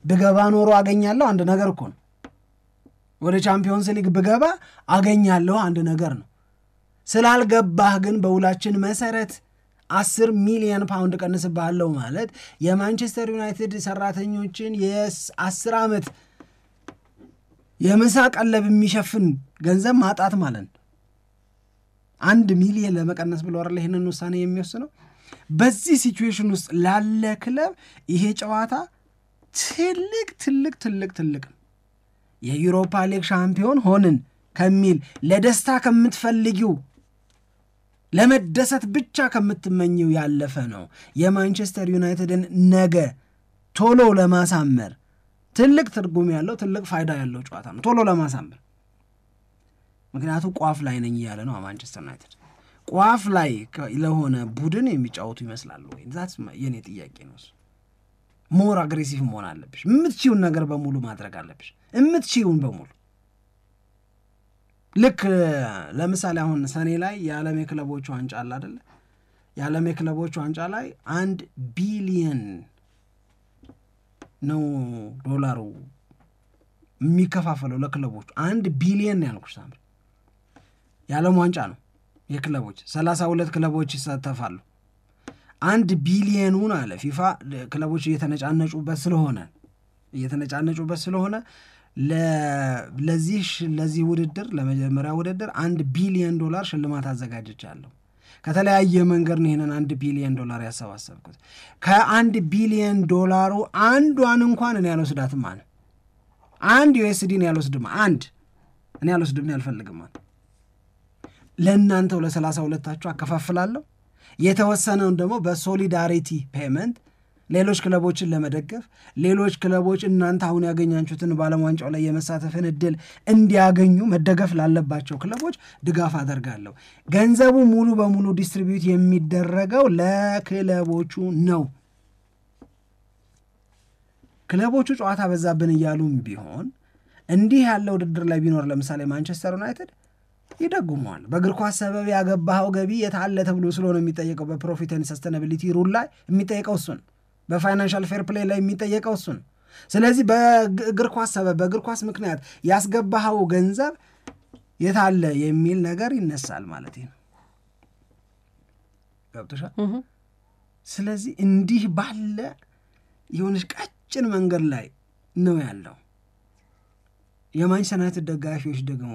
ብገባ ኖሮ አገኛለሁ አንድ ነገር እኮ ነው። ወደ ቻምፒዮንስ ሊግ ብገባ አገኛለሁ አንድ ነገር ነው። ስላልገባህ ግን በውላችን መሰረት 10 ሚሊዮን ፓውንድ ቀንስብሃለሁ ማለት የማንቸስተር ዩናይትድ ሰራተኞችን የ10 ዓመት የምሳ ቀለብ የሚሸፍን ገንዘብ ማጣት ማለት ነው። 1 ሚሊዮን ለመቀነስ ብሎ አይደል ይሄንን ውሳኔ የሚወስነው። በዚህ ሲቹዌሽን ውስጥ ላለ ክለብ ይሄ ጨዋታ ትልቅ የዩሮፓ ሊግ ሻምፒዮን ሆንን ከሚል ለደስታ ከምትፈልጊው ለመደሰት ብቻ ከምትመኘው ያለፈ ነው። የማንቸስተር ዩናይትድን ነገ ቶሎ ለማሳመር ትልቅ ትርጉም ያለው ትልቅ ፋይዳ ያለው ጨዋታ ነው፣ ቶሎ ለማሳመር። ምክንያቱም ቋፍ ላይ ነኝ እያለ ነው ማንቸስተር ዩናይትድ። ቋፍ ላይ ለሆነ ቡድን የሚጫወቱ ይመስላሉ ወይ? ዛትስ የኔ ጥያቄ ነው። ሞር አግሬሲቭ መሆን አለብሽ። የምትችይውን ነገር በሙሉ ማድረግ አለብሽ፣ የምትችይውን በሙሉ። ልክ ለምሳሌ አሁን ሰኔ ላይ የዓለም የክለቦች ዋንጫ አለ አይደለ? የዓለም የክለቦች ዋንጫ ላይ 1 ቢሊየን ነው ዶላሩ የሚከፋፈለው ለክለቦቹ። 1 ቢሊየን ያልኩሽ ሳምሪ፣ የዓለም ዋንጫ ነው የክለቦች 32 ክለቦች ይሳተፋሉ። 1 ቢሊየኑን አለ ፊፋ ክለቦች እየተነጫነጩበት ስለሆነ ለዚህ ውድድር ለመጀመሪያ ውድድር 1 ቢሊየን ዶላር ሽልማት አዘጋጅቻለሁ። ከተለያየ መንገድ ነው ይሄንን 1 ቢሊየን ዶላር ያሰባሰብኩት። ከ1 ቢሊየን ዶላሩ አንዷን እንኳን እኔ አልወስዳትም አለ። 1 ዩኤስዲ ነው ያልወስድም፣ እኔ አልወስድም ነው ያልፈልግም አለ። ለእናንተው ለ32ታችሁ አከፋፍላለሁ። የተወሰነውን ደግሞ በሶሊዳሪቲ ፔመንት ሌሎች ክለቦችን ለመደገፍ ሌሎች ክለቦች እናንተ አሁን ያገኛችሁትን በዓለም ዋንጫው ላይ የመሳተፍን እድል እንዲያገኙ መደገፍ ላለባቸው ክለቦች ድጋፍ አደርጋለሁ። ገንዘቡ ሙሉ በሙሉ ዲስትሪቢዩት የሚደረገው ለክለቦቹ ነው። ክለቦቹ ጨዋታ በዛብን እያሉም ቢሆን እንዲህ ያለ ውድድር ላይ ቢኖር ለምሳሌ ማንቸስተር ዩናይትድ ይደጉመዋል። በእግር ኳስ ሰበብ ያገባኸው ገቢ የታለ ተብሎ ስለሆነ የሚጠየቀው በፕሮፊት ኤንድ ሰስተናቢሊቲ ሩል ላይ የሚጠየቀው እሱን፣ በፋይናንሻል ፌር ፕሌይ ላይ የሚጠየቀው እሱን። ስለዚህ በእግር ኳስ ሰበብ በእግር ኳስ ምክንያት ያስገባኸው ገንዘብ የታለ የሚል ነገር ይነሳል ማለት ነው። ገብቶሻል? ስለዚህ እንዲህ ባለ የሆነች ቀጭን መንገድ ላይ ነው ያለው። የማንቸስተር ዩናይትድ ደጋፊዎች ደግሞ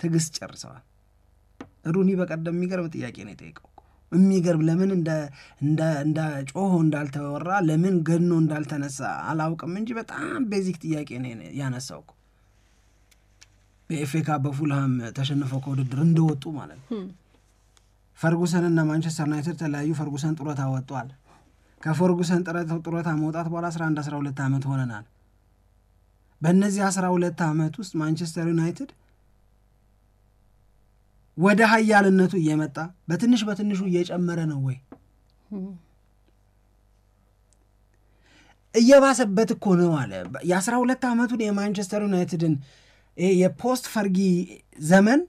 ትግስት ጨርሰዋል። ሩኒ በቀደም የሚገርም ጥያቄ ነው የጠየቀው። የሚገርም ለምን እንደ ጮሆ እንዳልተወራ ለምን ገኖ እንዳልተነሳ አላውቅም እንጂ በጣም ቤዚክ ጥያቄ ነው ያነሳው። በኤፍኤ ካፕ በፉልሃም ተሸንፈው ከውድድር እንደወጡ ማለት ነው። ፈርጉሰን እና ማንቸስተር ዩናይትድ ተለያዩ። ፈርጉሰን ጡረታ ወጥቷል። ከፈርጉሰን ጡረታ መውጣት በኋላ 11-12 ዓመት ሆነናል። በእነዚህ 12 ዓመት ውስጥ ማንቸስተር ዩናይትድ ወደ ሀያልነቱ እየመጣ በትንሹ እየጨመረ ነው ወይ? እየባሰበት እኮ ነው አለ። የ12 ዓመቱን የማንቸስተር ዩናይትድን የፖስት ፈርጊ ዘመን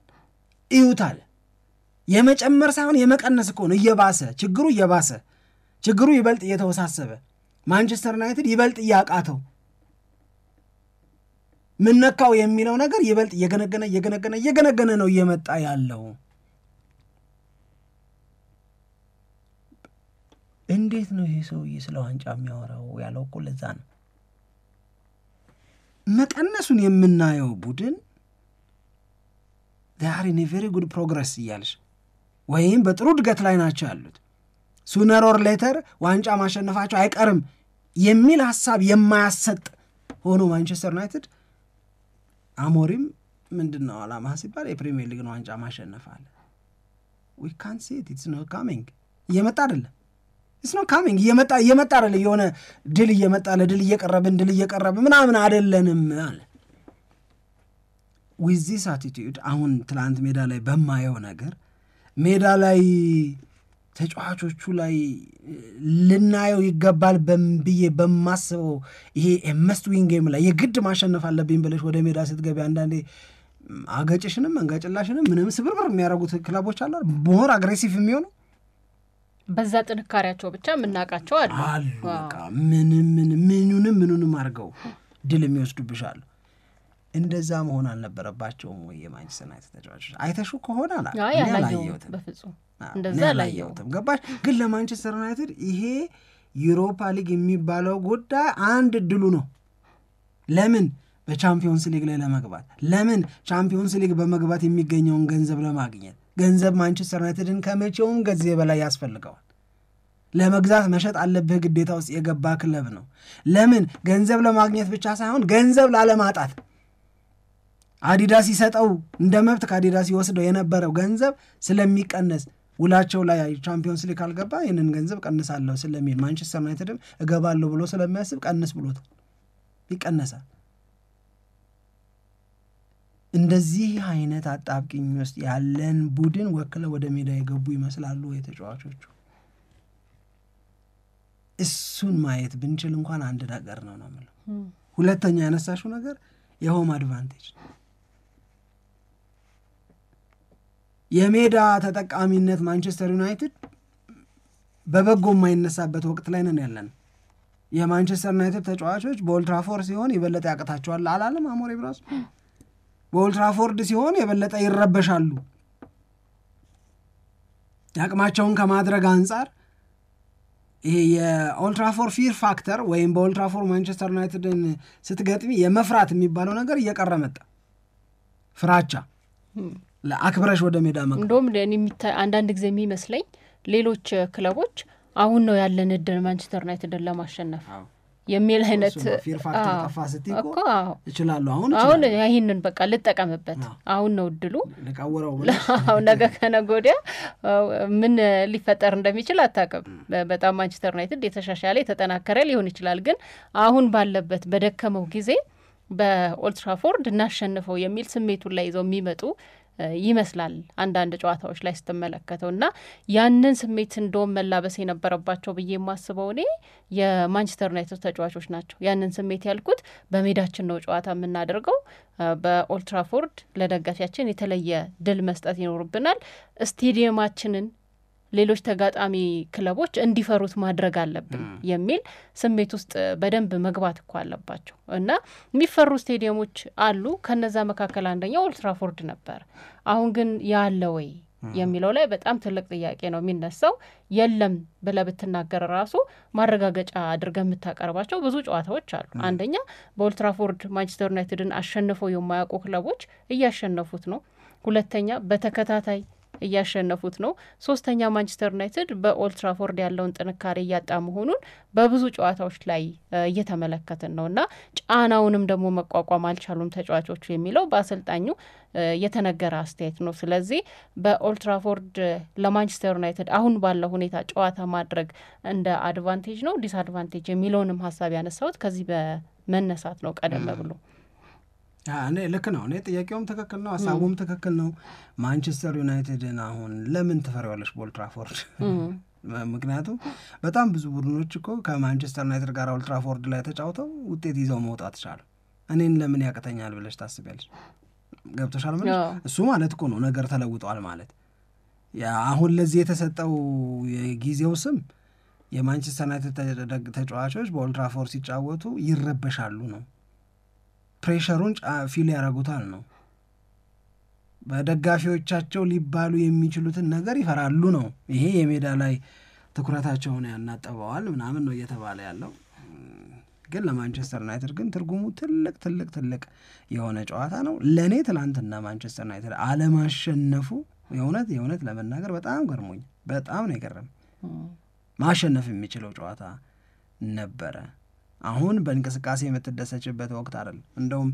እዩታል። የመጨመር ሳይሆን የመቀነስ እኮ ነው። ችግሩ ይበልጥ እየተወሳሰበ ማንቸስተር ዩናይትድ ይበልጥ እያቃተው ምነካው የሚለው ነገር ይበልጥ እየገነገነ ነው እየመጣ ያለው። እንዴት ነው ይሄ ሰውዬ ስለ ዋንጫ የሚያወራው ያለው እኮ ለዛ ነው። መቀነሱን የምናየው ቡድን they are in a very good progress እያልሽ ወይም በጥሩ እድገት ላይ ናቸው ያሉት sooner or later ዋንጫ ማሸነፋቸው አይቀርም የሚል ሐሳብ የማያሰጥ ሆኖ ማንቸስተር ዩናይትድ አሞሪም ምንድነው አላማ ሲባል የፕሪሚየር ሊግ ዋንጫ ማሸነፍ አለ። we can't see it, it's not coming። እየመጣ አይደለም። it's not coming እየመጣ አይደለ የሆነ ድል እየመጣ ለድል እየቀረብን ምናምን አይደለንም አለ። with this attitude አሁን ትላንት ሜዳ ላይ በማየው ነገር ሜዳ ላይ ተጫዋቾቹ ላይ ልናየው ይገባል ብዬ በማስበው ይሄ must win game ላይ የግድ ማሸነፍ አለብኝ ብለሽ ወደ ሜዳ ስትገቢ አንዳንዴ አገጭሽንም አንጋጭላሽንም ምንም ስብርብር የሚያደርጉት ክለቦች አሉ ሞር አግሬሲቭ የሚሆኑ በዛ ጥንካሬያቸው ብቻ የምናውቃቸው አሉ በቃ ምኑንም አድርገው ድል የሚወስዱብሻል። እንደዛ መሆን አልነበረባቸውም ወይ የማንቸስተር ዩናይትድ ተጫዋቾች? አይተሹ ከሆነ አላየሁትም በፍጹም እንደዛ አላየሁትም። ገባሽ? ግን ለማንቸስተር ዩናይትድ ይሄ ዩሮፓ ሊግ የሚባለው ጉዳይ አንድ ድሉ ነው። ለምን? በቻምፒዮንስ ሊግ ላይ ለመግባት። ለምን? ቻምፒዮንስ ሊግ በመግባት የሚገኘውን ገንዘብ ለማግኘት። ገንዘብ ማንቸስተር ዩናይትድን ከመቼውም ጊዜ በላይ ያስፈልገዋል። ለመግዛት መሸጥ አለብህ ግዴታ ውስጥ የገባ ክለብ ነው። ለምን? ገንዘብ ለማግኘት ብቻ ሳይሆን ገንዘብ ላለማጣት። አዲዳስ ይሰጠው እንደ መብት ከአዲዳስ ይወስደው የነበረው ገንዘብ ስለሚቀነስ ውላቸው ላይ ቻምፒዮንስ ሊግ ካልገባ ይህንን ገንዘብ ቀንሳለሁ ስለሚል ማንቸስተር ዩናይትድም እገባለሁ ብሎ ስለሚያስብ ቀንስ ብሎት ይቀነሳል። እንደዚህ አይነት አጣብቂኝ ውስጥ ያለን ቡድን ወክለው ወደ ሜዳ የገቡ ይመስላሉ የተጫዋቾቹ። እሱን ማየት ብንችል እንኳን አንድ ነገር ነው የምለው። ሁለተኛ ያነሳሽው ነገር የሆም አድቫንቴጅ የሜዳ ተጠቃሚነት ማንቸስተር ዩናይትድ በበጎ የማይነሳበት ወቅት ላይ ነን ያለን። የማንቸስተር ዩናይትድ ተጫዋቾች በኦልድ ትራፎርድ ሲሆን የበለጠ ያቅታቸዋል አላለም አሞሪም ራሱ። በኦልድ ትራፎርድ ሲሆን የበለጠ ይረበሻሉ። ያቅማቸውን ከማድረግ አንጻር ይሄ የኦልድ ትራፎርድ ፊር ፋክተር ወይም በኦልድ ትራፎርድ ማንቸስተር ዩናይትድን ስትገጥሚ የመፍራት የሚባለው ነገር እየቀረ መጣ። ፍራቻ ለአክብረሽ ወደ ሜዳ መግባት። እንደውም አንዳንድ ጊዜ የሚመስለኝ ሌሎች ክለቦች አሁን ነው ያለን እድል ማንቸስተር ዩናይትድን ለማሸነፍ የሚል አይነት ፊር ፋክተር ጠፋ ስትይ እኮ ይችላሉ። አሁን ይሄንን በቃ ልጠቀምበት አሁን ነው እድሉ ለቃወራው አሁን ነገ ከነገ ወዲያ ምን ሊፈጠር እንደሚችል አታውቅም። በጣም ማንቸስተር ዩናይትድ የተሻሻለ የተጠናከረ ሊሆን ይችላል፣ ግን አሁን ባለበት በደከመው ጊዜ በኦልድ ትራፎርድ እናሸንፈው የሚል ስሜቱን ላይ ይዘው የሚመጡ ይመስላል አንዳንድ ጨዋታዎች ላይ ስትመለከተው እና ያንን ስሜት እንደውም መላበስ የነበረባቸው ብዬ የማስበው እኔ የማንቸስተር ዩናይትድ ተጫዋቾች ናቸው። ያንን ስሜት ያልኩት በሜዳችን ነው ጨዋታ የምናደርገው፣ በኦልድ ትራፎርድ ለደጋፊያችን የተለየ ድል መስጠት ይኖርብናል፣ ስቴዲየማችንን ሌሎች ተጋጣሚ ክለቦች እንዲፈሩት ማድረግ አለብን የሚል ስሜት ውስጥ በደንብ መግባት እኮ አለባቸው እና የሚፈሩ ስቴዲየሞች አሉ። ከነዛ መካከል አንደኛው ኦልድ ትራፎርድ ነበር። አሁን ግን ያለ ወይ የሚለው ላይ በጣም ትልቅ ጥያቄ ነው የሚነሳው። የለም ብለህ ብትናገር ራሱ ማረጋገጫ አድርገህ የምታቀርባቸው ብዙ ጨዋታዎች አሉ። አንደኛ በኦልድ ትራፎርድ ማንቸስተር ዩናይትድን አሸንፈው የማያውቁ ክለቦች እያሸነፉት ነው። ሁለተኛ በተከታታይ እያሸነፉት ነው። ሶስተኛ ማንቸስተር ዩናይትድ በኦልድ ትራፎርድ ያለውን ጥንካሬ እያጣ መሆኑን በብዙ ጨዋታዎች ላይ እየተመለከትን ነው እና ጫናውንም ደግሞ መቋቋም አልቻሉም ተጫዋቾቹ የሚለው በአሰልጣኙ የተነገረ አስተያየት ነው። ስለዚህ በኦልድ ትራፎርድ ለማንቸስተር ዩናይትድ አሁን ባለው ሁኔታ ጨዋታ ማድረግ እንደ አድቫንቴጅ ነው ዲስአድቫንቴጅ የሚለውንም ሀሳብ ያነሳሁት ከዚህ በመነሳት ነው ቀደም ብሎ። እኔ ልክ ነው። እኔ ጥያቄውም ትክክል ነው፣ ሀሳቡም ትክክል ነው። ማንቸስተር ዩናይትድን አሁን ለምን ትፈሪዋለሽ በኦልድ ትራፎርድ? ምክንያቱም በጣም ብዙ ቡድኖች እኮ ከማንቸስተር ዩናይትድ ጋር ኦልድ ትራፎርድ ላይ ተጫውተው ውጤት ይዘው መውጣት ቻሉ። እኔን ለምን ያቅተኛል ብለሽ ታስቢያለሽ? ገብቶሻል ማለት እሱ ማለት እኮ ነው ነገር ተለውጧል ማለት። አሁን ለዚህ የተሰጠው የጊዜው ስም የማንቸስተር ዩናይትድ ተጫዋቾች በኦልድ ትራፎርድ ሲጫወቱ ይረበሻሉ ነው፣ ፕሬሸሩን ፊል ያደርጉታል ነው፣ በደጋፊዎቻቸው ሊባሉ የሚችሉትን ነገር ይፈራሉ ነው። ይሄ የሜዳ ላይ ትኩረታቸውን ያናጠበዋል ምናምን ነው እየተባለ ያለው። ግን ለማንቸስተር ዩናይትድ ግን ትርጉሙ ትልቅ ትልቅ ትልቅ የሆነ ጨዋታ ነው። ለእኔ ትላንትና ማንቸስተር ዩናይትድ አለማሸነፉ የእውነት ለመናገር በጣም ገርሞኝ፣ በጣም ነው የገረም። ማሸነፍ የሚችለው ጨዋታ ነበረ። አሁን በእንቅስቃሴ የምትደሰችበት ወቅት አይደለም። እንደውም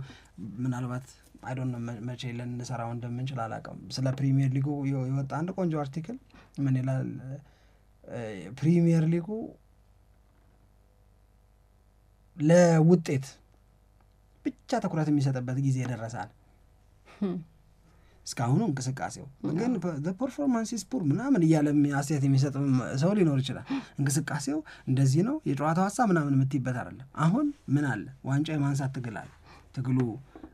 ምናልባት አይዶን መቼ ልንሰራው እንደምንችል አላውቅም። ስለ ፕሪሚየር ሊጉ የወጣ አንድ ቆንጆ አርቲክል ምን ይላል፣ ፕሪሚየር ሊጉ ለውጤት ብቻ ትኩረት የሚሰጥበት ጊዜ ደረሳል። እስካሁኑ እንቅስቃሴው ግን ፐርፎርማንስ ስፖርት ምናምን እያለ አስተያየት የሚሰጥ ሰው ሊኖር ይችላል። እንቅስቃሴው እንደዚህ ነው የጨዋታው ሀሳብ ምናምን የምትይበት አይደለም። አሁን ምን አለ ዋንጫ የማንሳት ትግል አለ። ትግሉ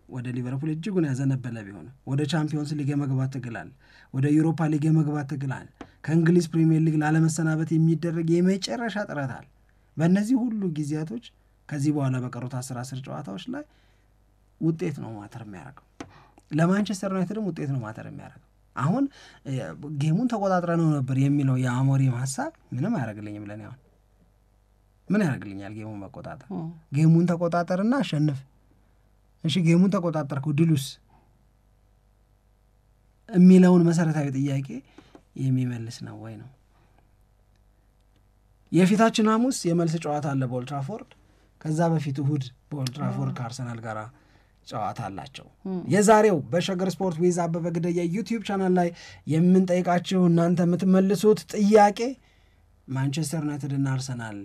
ወደ ሊቨርፑል እጅጉን ያዘነበለ ቢሆን ወደ ቻምፒዮንስ ሊግ የመግባት ትግል አለ። ወደ ዩሮፓ ሊግ የመግባት ትግል አለ። ከእንግሊዝ ፕሪሚየር ሊግ ላለመሰናበት የሚደረግ የመጨረሻ ጥረት አለ። በእነዚህ ሁሉ ጊዜያቶች ከዚህ በኋላ በቀሩት 10 ጨዋታዎች ላይ ውጤት ነው ማተር የሚያደርገው። ለማንቸስተር ዩናይትድም ውጤት ነው ማተር የሚያደርገው። አሁን ጌሙን ተቆጣጥረ ነው ነበር የሚለው የአሞሪም ሀሳብ ምንም አያደርግልኝም ለኔ። አሁን ምን ያደርግልኛል ጌሙን መቆጣጠር? ጌሙን ተቆጣጠርና አሸንፍ። እሺ ጌሙን ተቆጣጠርኩ ድሉስ የሚለውን መሰረታዊ ጥያቄ የሚመልስ ነው ወይ ነው። የፊታችን ሐሙስ የመልስ ጨዋታ አለ በኦልድ ትራፎርድ። ከዛ በፊት እሁድ በኦልድ ትራፎርድ ከአርሰናል ጋር ጨዋታ አላቸው። የዛሬው በሸገር ስፖርት ዊዝ አበበ ግደይ የዩቲዩብ ቻናል ላይ የምንጠይቃችሁ እናንተ የምትመልሱት ጥያቄ ማንቸስተር ዩናይትድ እና አርሰናል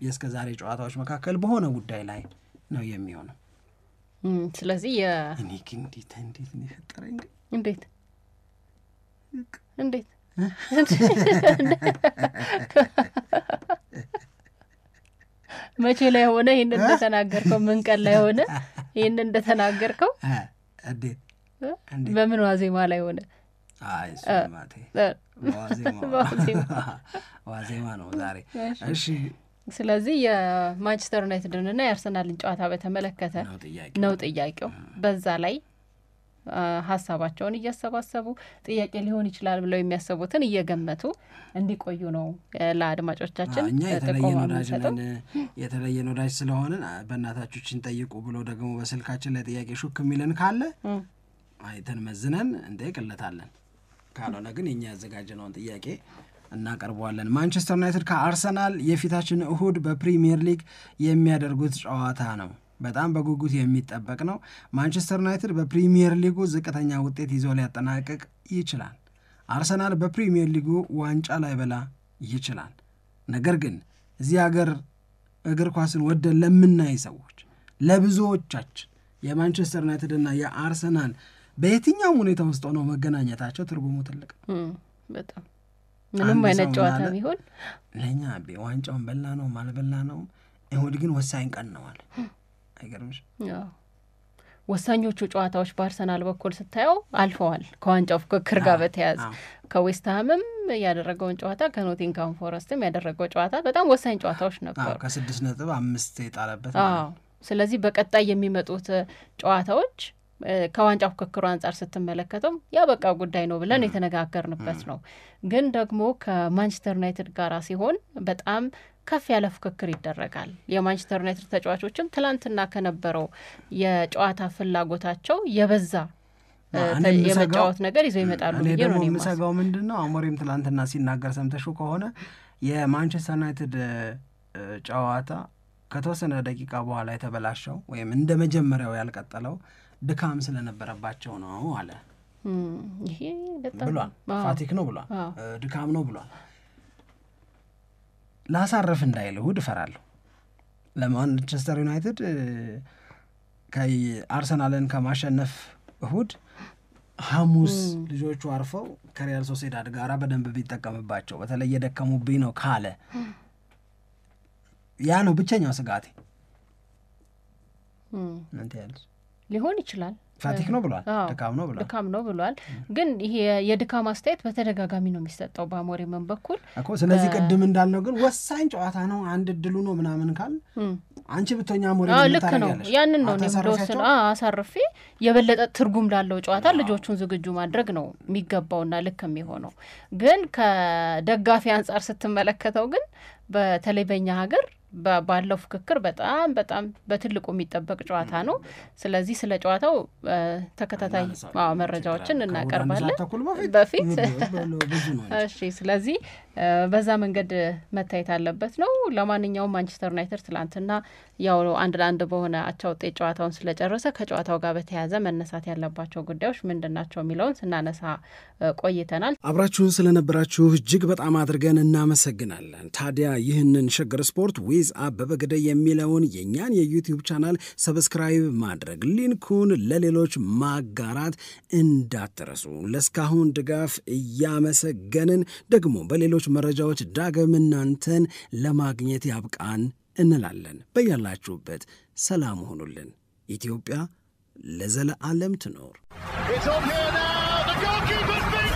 የእስከ ዛሬ ጨዋታዎች መካከል በሆነ ጉዳይ ላይ ነው የሚሆነው። ስለዚህ እኔ ግን እንዴት ነው የፈጠረኝ? እንዴት መቼ ላይ ሆነ ይሄን እንደተናገርከው? ምን ቀን ላይ ሆነ ይሄን እንደተናገርከው? እንዴት በምን ዋዜማ ላይ ሆነ? አይ ሱማቴ ዋዜማ ነው ዛሬ። እሺ ስለዚህ የማንቸስተር ዩናይትድንና የአርሰናልን ጨዋታ በተመለከተ ነው ጥያቄው። በዛ ላይ ሀሳባቸውን እያሰባሰቡ ጥያቄ ሊሆን ይችላል ብለው የሚያስቡትን እየገመቱ እንዲቆዩ ነው ለአድማጮቻችን። እኛ የተለየ ወዳጅ ስለሆንን በእናታችን ጠይቁ ብሎ ደግሞ በስልካችን ላይ ጥያቄ ሹክ የሚለን ካለ አይተን መዝነን እንጠይቅለታለን። ካልሆነ ግን የኛ ያዘጋጀነውን ጥያቄ እናቀርበዋለን። ማንቸስተር ዩናይትድ ከአርሰናል የፊታችን እሁድ በፕሪሚየር ሊግ የሚያደርጉት ጨዋታ ነው። በጣም በጉጉት የሚጠበቅ ነው። ማንቸስተር ዩናይትድ በፕሪሚየር ሊጉ ዝቅተኛ ውጤት ይዞ ሊያጠናቅቅ ይችላል። አርሰናል በፕሪሚየር ሊጉ ዋንጫ ላይበላ ይችላል። ነገር ግን እዚህ ሀገር እግር ኳስን ወደን ለምናይ ሰዎች ለብዙዎቻችን የማንቸስተር ዩናይትድ እና የአርሰናል በየትኛውም ሁኔታ ውስጥ ሆነው መገናኘታቸው ትርጉሙ ትልቅ በጣም ምንም አይነት ጨዋታ ቢሆን ለእኛ ዋንጫውን በላ ነው ማልበላ ነው እሁድ ግን ወሳኝ ቀን ነው አለ። አይገርምሽ? ወሳኞቹ ጨዋታዎች በአርሰናል በኩል ስታየው አልፈዋል። ከዋንጫው ፍክክር ጋር በተያያዘ ከዌስትሃምም ያደረገውን ጨዋታ ከኖቲንግሃም ፎረስትም ያደረገው ጨዋታ በጣም ወሳኝ ጨዋታዎች ነበሩ። ከ6.5 የጣለበት ስለዚህ በቀጣይ የሚመጡት ጨዋታዎች ከዋንጫው ፍክክሩ አንጻር ስትመለከተው ያ በቃ ጉዳይ ነው ብለን የተነጋገርንበት ነው። ግን ደግሞ ከማንቸስተር ዩናይትድ ጋር ሲሆን በጣም ከፍ ያለ ፍክክር ይደረጋል። የማንቸስተር ዩናይትድ ተጫዋቾችም ትላንትና ከነበረው የጨዋታ ፍላጎታቸው የበዛ የመጫወት ነገር ይዘው ይመጣሉ። እኔ ደግሞ የምሰጋው ምንድነው አሞሪም ትላንትና ሲናገር ሰምተሽው ከሆነ የማንቸስተር ዩናይትድ ጨዋታ ከተወሰነ ደቂቃ በኋላ የተበላሸው ወይም እንደ መጀመሪያው ያልቀጠለው ድካም ስለነበረባቸው ነው አለ። ይሄ በጣም ብሏል። ፋቲክ ነው ብሏል። ድካም ነው ብሏል። ላሳረፍ እንዳይል እሁድ እፈራለሁ። ለማንቸስተር ዩናይትድ ከአርሰናልን ከማሸነፍ እሁድ ሐሙስ ልጆቹ አርፈው ከሪያል ሶሴዳድ ጋር በደንብ ቢጠቀምባቸው በተለይ የደከሙብኝ ነው ካለ ያ ነው ብቸኛው ስጋቴ። እንት ያለስ ሊሆን ይችላል። ፋቲክ ነው ብሏል። ድካም ነው ብሏል። ግን ይሄ የድካም አስተያየት በተደጋጋሚ ነው የሚሰጠው በአሞሪም በኩል እኮ። ስለዚህ ቅድም እንዳልነው ግን ወሳኝ ጨዋታ ነው አንድ እድሉ ነው ምናምን ካል አንቺ ብትኛ አሞሪም ልክ ነው። ያንን ነው እንደወሰነ አሳርፌ የበለጠ ትርጉም ላለው ጨዋታ ልጆቹን ዝግጁ ማድረግ ነው የሚገባውና ልክ የሚሆነው። ግን ከደጋፊ አንጻር ስትመለከተው ግን በተለይ በእኛ ሀገር ባለው ፍክክር በጣም በጣም በትልቁ የሚጠበቅ ጨዋታ ነው። ስለዚህ ስለ ጨዋታው ተከታታይ መረጃዎችን እናቀርባለን በፊት። እሺ፣ ስለዚህ በዛ መንገድ መታየት አለበት ነው። ለማንኛውም ማንቸስተር ዩናይትድ ትላንትና ያው 1-1 በሆነ አቻ ውጤት ጨዋታውን ስለጨረሰ ከጨዋታው ጋር በተያያዘ መነሳት ያለባቸው ጉዳዮች ምንድናቸው የሚለውን ስናነሳ ቆይተናል። አብራችሁን ስለነበራችሁ እጅግ በጣም አድርገን እናመሰግናለን። ታዲያ ይህንን ሸገር ስፖርት ዊዝ አበበ ግደይ የሚለውን የኛን የዩቲዩብ ቻናል ሰብስክራይብ ማድረግ፣ ሊንኩን ለሌሎች ማጋራት እንዳትረሱ። ለስካሁን ድጋፍ እያመሰገንን ደግሞ በሌሎች መረጃዎች ዳግም እናንተን ለማግኘት ያብቃን እንላለን። በያላችሁበት ሰላም ሆኑልን። ኢትዮጵያ ለዘለዓለም ትኖር። It's on here now. The goalkeeper's beat.